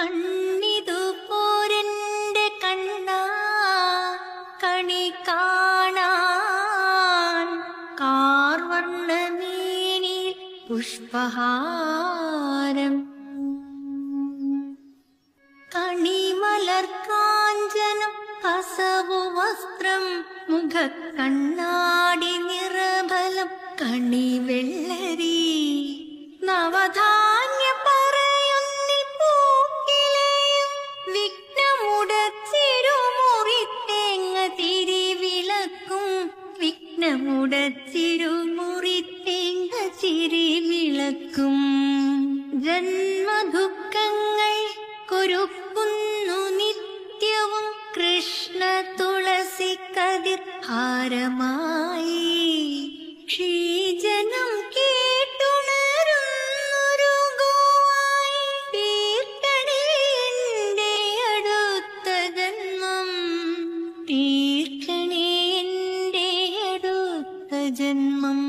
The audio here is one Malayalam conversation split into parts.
കണ്ണിതു പോരെന്റെ കണ്ണാ കണി കാണാൻ കാർവർണ്ണമേനിൽ പുഷ്പഹാരം കണിമലർ കാഞ്ചനം കസവു വസ്ത്രം മുഖക്കണ്ണാടി നിറബലം കണിവെള്ളരി നവധാന്യ പറയുന്നി പൂക്കിലെയും വിഘ്നമുടച്ചിരുമുറിത്തേങ്ങ തിരിവിളക്കും വിഘ്നമുടച്ചിരുമുറിത്തേങ്ങ ചിരിവിളക്കും ജന്മദുഃഖങ്ങൾ കൊരുക്കുന്നു നിത്യവും കൃഷ്ണ തുളസി കതിർ ഹാരമായി ക്ഷീജനം കേട്ടുണരുന്നൊരു ഗോവായി തീർക്കണേ എന്റെ അടുത്ത ജന്മം തീർക്കണേ എന്റെ അടുത്ത ജന്മം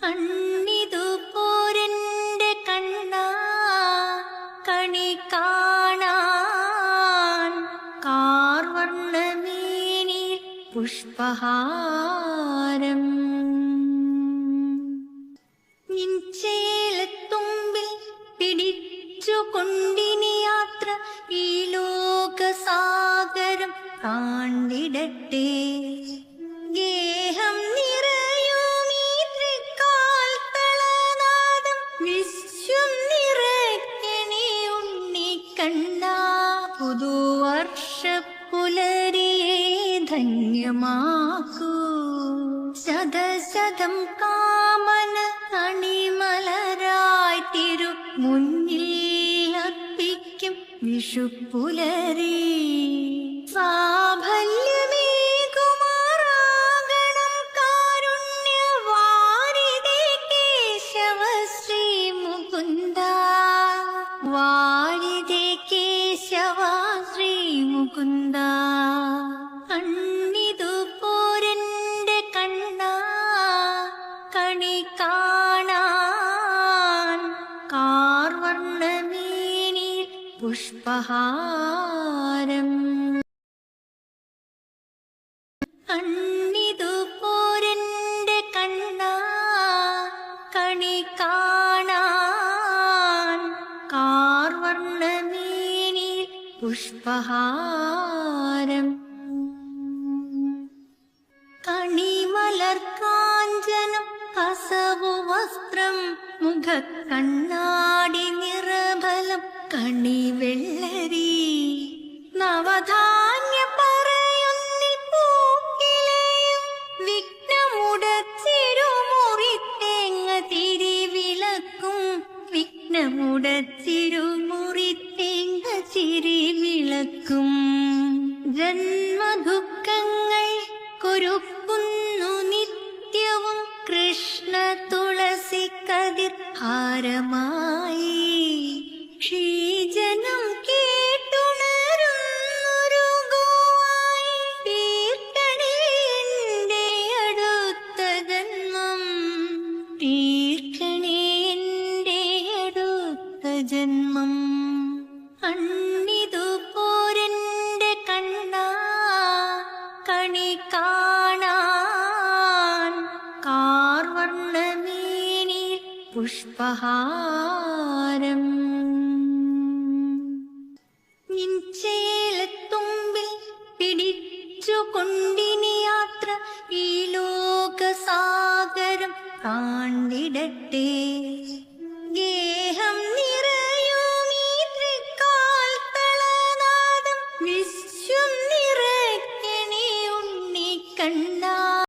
കണ്ണിതു പോരെന്റെ കണ്ണാ കണി കാണാൻ കാർവർണ്ണമേനിൽ പുഷ്പഹാരം നിൻചേലത്തുമ്പിൽ പിടിച്ചുകൊണ്ടിനി യാത്ര ഈ ലോകസാഗരം താണ്ടിടട്ടെ ഗേഹം നിറയുമീ തൃക്കാൽ തളനാദം വിശ്വം നിറയ്ക്കണേ ഉണ്ണിക്കണ്ണാ പുതുവർഷ പുലരിയെ ധന്യമാക്കൂ ശതശതം കാമന കണിമലരായി തിരു മുന്നിൽ അർപ്പിക്കും വിഷുപ്പുലരി സാഫല്യമേകുമാറാകണം കാരുണ്യവാരിധേ കേശവ ശ്രീ മുകുന്ദ വാരിധേ കേശവ ശ്രീ മുകുന്ദ കണ്ണിതു പോരെന്റെ കണ്ണാ കണി കാണാൻ കാർവർണ്ണമേനിൽ പുഷ്പഹാരം കണ്ണിതു പോരെന്റെ കണ്ണാ കണി കാണാൻ കാർവർണ്ണമേനിൽ പുഷ്പഹാരം കണിമലർ കാഞ്ചനം കസവു വസ്ത്രം മുഖക്കണ്ണാടി നിറബലം കണിവെള്ളരി നവധാന്യ പറയുന്നി പൂക്കിലെയും വിഘ്നമുടച്ചിരുമുറിത്തേങ്ങ തിരിവിളക്കും വിഘ്നമുടച്ചിരുമുറിത്തേങ്ങ ചിരിവിളക്കും ജന്മദുഃഖങ്ങൾ കൊരുക്കുന്നു നിത്യവും കൃഷ്ണ തുളസി കതിർ ഹാരമായി ക്ഷീജനം കേട്ടുണരുന്നൊരു ഗോവായി തീർക്കണേ എന്റെ അടുത്ത ജന്മം തീർക്കണേ എന്റെ അടുത്ത ജന്മം കണ്ണിതു പോരെന്റെ കണ്ണാ കണി കാണാൻ കാർവർണ്ണമേനിൽ പുഷ്പഹാരം നിൻചേലത്തുമ്പിൽ പിടിച്ചുകൊണ്ടിനി യാത്ര ഈ ലോകസാഗരം താണ്ടിടട്ടെ